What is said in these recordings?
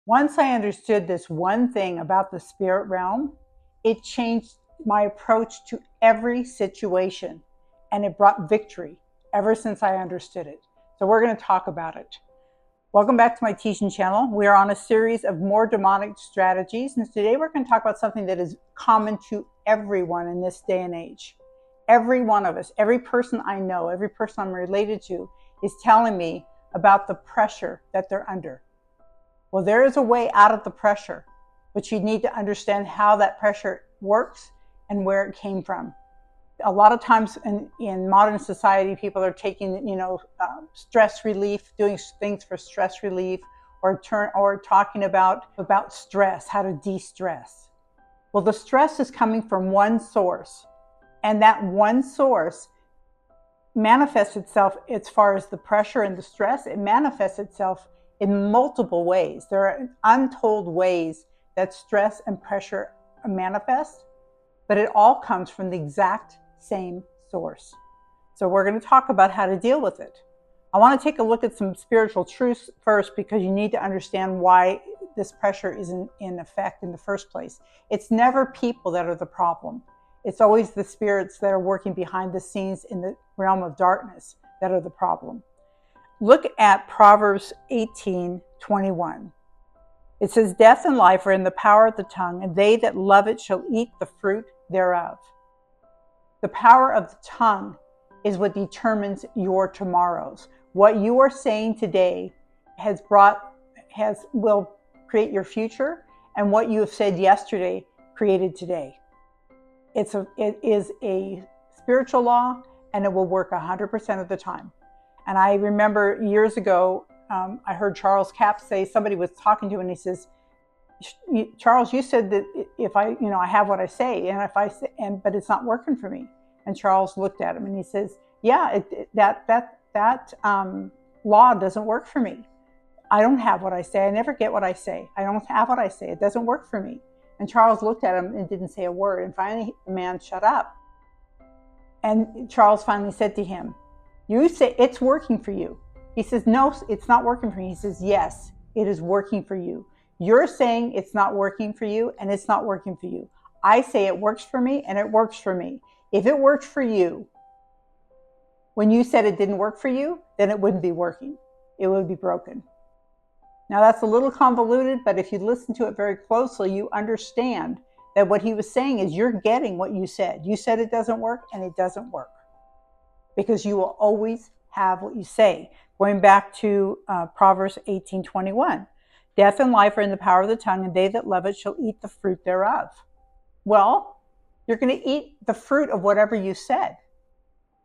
Once I understood this one thing about the spirit realm, it changed my approach to every situation, and it brought victory ever since I understood it. So we're going to talk about it. Welcome back to my teaching channel. We are on a series of more demonic strategies, and today we're going to talk about something that is common to everyone in this day and age. Every one of us, every person I know, every person I'm related to is telling me about the pressure that they're under. Well, there is a way out of the pressure, but you need to understand how that pressure works and where it came from. A lot of times in modern society, people are taking, stress relief, doing things for stress relief, or talking about stress, how to de-stress. Well, the stress is coming from one source, and that one source manifests itself as far as the pressure and the stress. It manifests itself in multiple ways. There are untold ways that stress and pressure manifest, but it all comes from the exact same source. So we're going to talk about how to deal with it. I want to take a look at some spiritual truths first, because you need to understand why this pressure is in effect in the first place. It's never people that are the problem. It's always the spirits that are working behind the scenes in the realm of darkness that are the problem. Look at Proverbs 18:21. It says, "Death and life are in the power of the tongue, and they that love it shall eat the fruit thereof." The power of the tongue is what determines your tomorrows. What you are saying today will create your future, and what you have said yesterday created today. It is a spiritual law, and it will work 100% of the time. And I remember years ago, I heard Charles Capps say, somebody was talking to him, and he says, "Charles, you said that if I have what I say, but it's not working for me." And Charles looked at him and he says, "Yeah, that law doesn't work for me. I don't have what I say. I never get what I say. I don't have what I say. It doesn't work for me." And Charles looked at him and didn't say a word. And finally, the man shut up. And Charles finally said to him, "You say it's working for you." He says, "No, it's not working for me." He says, "Yes, it is working for you. You're saying it's not working for you, and it's not working for you. I say it works for me, and it works for me. If it worked for you, when you said it didn't work for you, then it wouldn't be working. It would be broken." Now that's a little convoluted, but if you listen to it very closely, you understand that what he was saying is you're getting what you said. You said it doesn't work, and it doesn't work. Because you will always have what you say. Going back to Proverbs 18:21. "Death and life are in the power of the tongue, and they that love it shall eat the fruit thereof." Well, you're going to eat the fruit of whatever you said.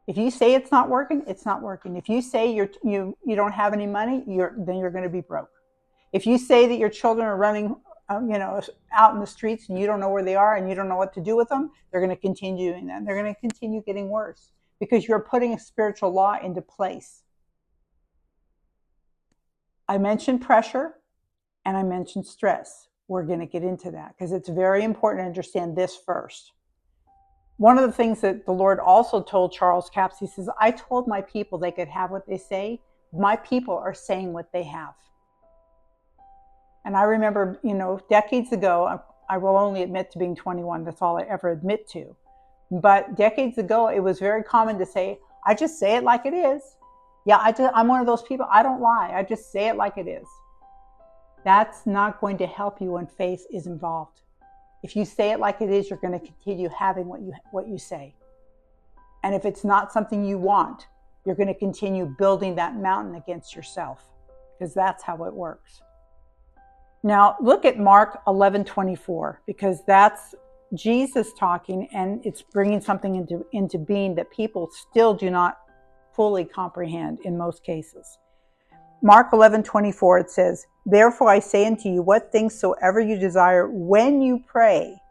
If you say it's not working, it's not working. If you say you don't have any money, then you're going to be broke. If you say that your children are running out in the streets and you don't know where they are and you don't know what to do with them, they're going to continue doing that. They're going to continue getting worse, because you're putting a spiritual law into place. I mentioned pressure and I mentioned stress. We're going to get into that because it's very important to understand this first. One of the things that the Lord also told Charles Capps, he says, "I told my people they could have what they say. My people are saying what they have." And I remember, decades ago, I will only admit to being 21. That's all I ever admit to. But decades ago, it was very common to say, "I just say it like it is. Yeah, I'm one of those people. I don't lie. I just say it like it is." That's not going to help you when faith is involved. If you say it like it is, you're going to continue having what you say. And if it's not something you want, you're going to continue building that mountain against yourself, because that's how it works. Now, look at Mark 11:24, because that's Jesus talking, and it's bringing something into being that people still do not fully comprehend in most cases. Mark 11:24, it says, "Therefore I say unto you, what things soever you desire when you pray,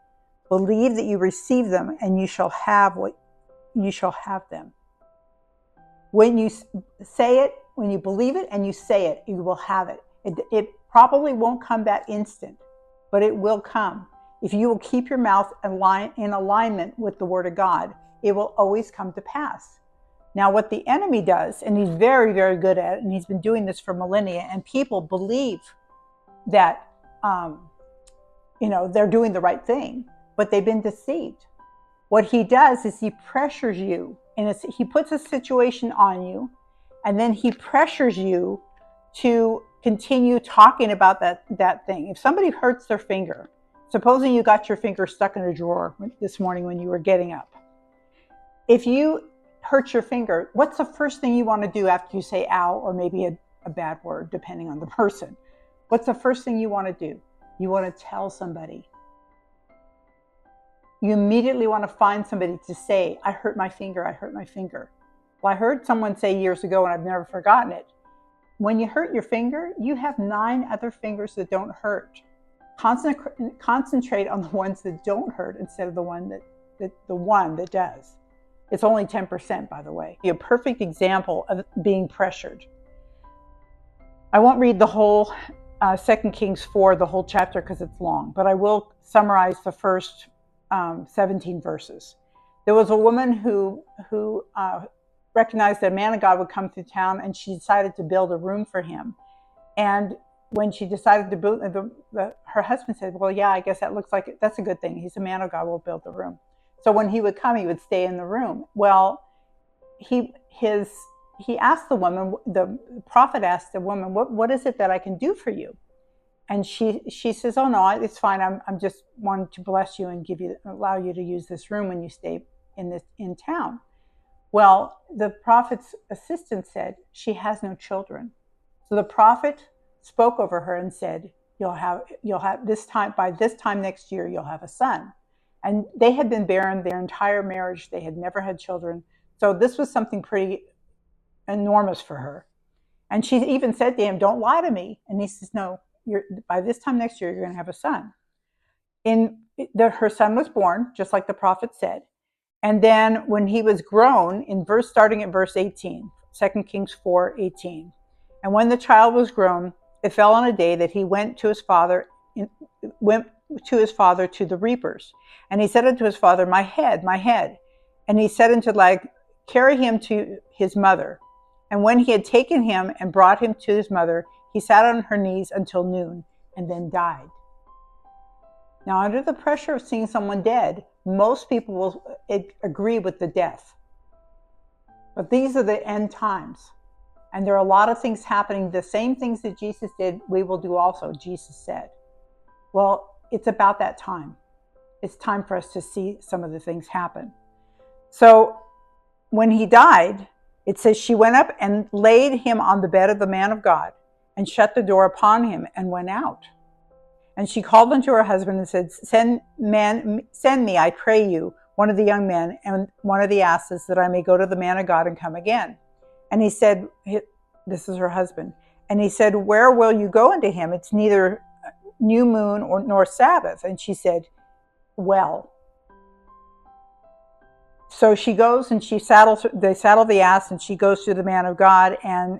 believe that you receive them, and you shall have them." When you say it, when you believe it and you say it, you will have it. It probably won't come that instant, but it will come. If you will keep your mouth in alignment with the Word of God, it will always come to pass. Now, what the enemy does, and he's very, very good at it, and he's been doing this for millennia, and people believe that they're doing the right thing, but they've been deceived. What he does is he pressures you, and he puts a situation on you, and then he pressures you to continue talking about that thing. If somebody hurts their finger, supposing you got your finger stuck in a drawer this morning when you were getting up. If you hurt your finger, what's the first thing you want to do after you say ow, or maybe a bad word, depending on the person? What's the first thing you want to do? You want to tell somebody. You immediately want to find somebody to say, I hurt my finger, I hurt my finger. Well, I heard someone say years ago, and I've never forgotten it, when you hurt your finger, you have 9 other fingers that don't hurt. Concentrate on the ones that don't hurt instead of the one that does. It's only 10%, by the way. A perfect example of being pressured. I won't read the whole 2 Kings 4, the whole chapter, because it's long, but I will summarize the first 17 verses. There was a woman who recognized that a man of God would come through town, and she decided to build a room for him. And when she decided to build, her husband said, well, yeah, I guess that looks like that's a good thing. He's a man of God, we'll build the room. So when he would come, he would stay in the room. Well, he asked the woman, the prophet asked the woman, what is it that I can do for you? And she says, oh no, it's fine. I'm just wanting to bless you and allow you to use this room when you stay in town. Well, the prophet's assistant said, she has no children. So the prophet spoke over her and said, you'll have this time, by this time next year, you'll have a son. And they had been barren their entire marriage. They had never had children. So this was something pretty enormous for her. And she even said to him, don't lie to me. And he says, no, by this time next year, you're going to have a son. Her son was born, just like the prophet said. And then when he was grown, starting at verse 18, 2 Kings 4:18. And when the child was grown, it fell on a day that he went to his father to the reapers. And he said unto his father, my head, my head. And he said unto the lad, carry him to his mother. And when he had taken him and brought him to his mother, he sat on her knees until noon and then died. Now, under the pressure of seeing someone dead, most people will agree with the death. But these are the end times. And there are a lot of things happening. The same things that Jesus did, we will do also, Jesus said. Well, it's about that time. It's time for us to see some of the things happen. So when he died, it says she went up and laid him on the bed of the man of God and shut the door upon him and went out. And she called unto her husband and said, send me, I pray you, one of the young men and one of the asses, that I may go to the man of God and come again. And he said, this is her husband. And he said, where will you go unto him? It's neither new moon nor Sabbath. And she said, well. So she goes and they saddle the ass, and she goes to the man of God. And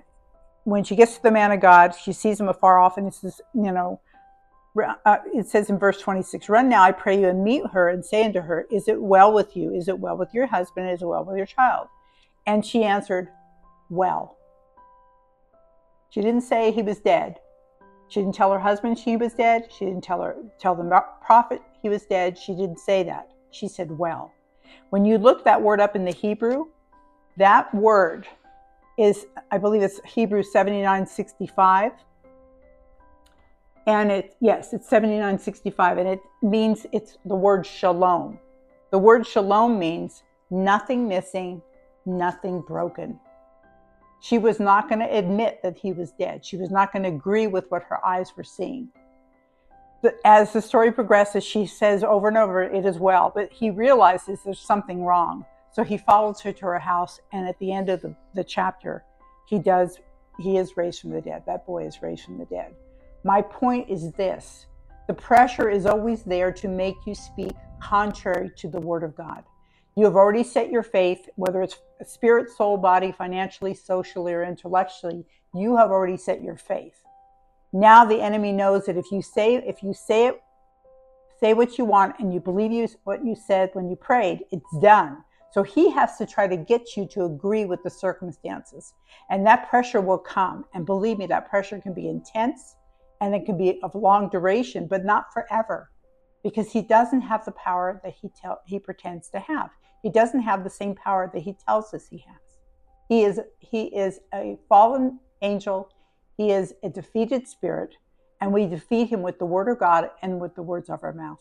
when she gets to the man of God, she sees him afar off, and it says in verse 26, run now, I pray you, and meet her, and say unto her, is it well with you? Is it well with your husband? Is it well with your child? And she answered, well. She didn't say he was dead. She didn't tell her husband she was dead. She didn't tell the prophet he was dead. She didn't say that. She said, well. When you look that word up in the Hebrew, that word is, I believe it's Hebrew 7965. And it's 7965. And it means, it's the word shalom. The word shalom means nothing missing, nothing broken. She was not going to admit that he was dead. She was not going to agree with what her eyes were seeing. But as the story progresses, she says over and over, it is well. But he realizes there's something wrong. So he follows her to her house. And at the end of the chapter, he is raised from the dead. That boy is raised from the dead. My point is this. The pressure is always there to make you speak contrary to the word of God. You have already set your faith, whether it's spirit, soul, body, financially, socially, or intellectually, you have already set your faith. Now the enemy knows that if you say what you want and you believe what you said when you prayed, it's done. So he has to try to get you to agree with the circumstances. And that pressure will come. And believe me, that pressure can be intense And it can be of long duration, but not forever, because he doesn't have the power that he pretends to have. He doesn't have the same power that he tells us he has. He is a fallen angel. He is a defeated spirit, and we defeat him with the word of God and with the words of our mouth.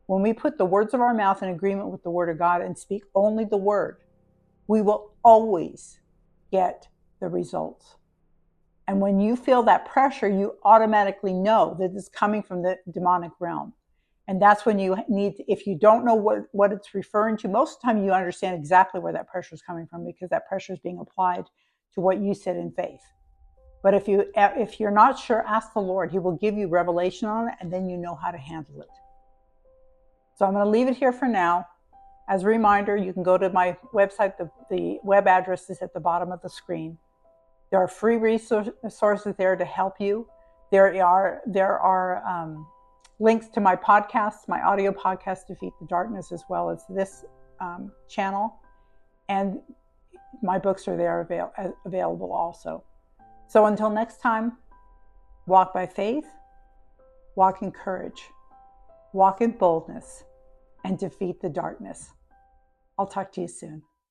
When we put the words of our mouth in agreement with the word of God and speak only the word, we will always get the results. And when you feel that pressure, you automatically know that it's coming from the demonic realm. And that's when you need, if you don't know what it's referring to, most of the time you understand exactly where that pressure is coming from, because that pressure is being applied to what you said in faith. But if you're not sure, ask the Lord. He will give you revelation on it, and then you know how to handle it. So I'm going to leave it here for now. As a reminder, you can go to my website. The web address is at the bottom of the screen. There are free resources there to help you. There are links to my podcasts, my audio podcast, Defeat the Darkness, as well as this channel. And my books are there available also. So until next time, walk by faith, walk in courage, walk in boldness, and defeat the darkness. I'll talk to you soon.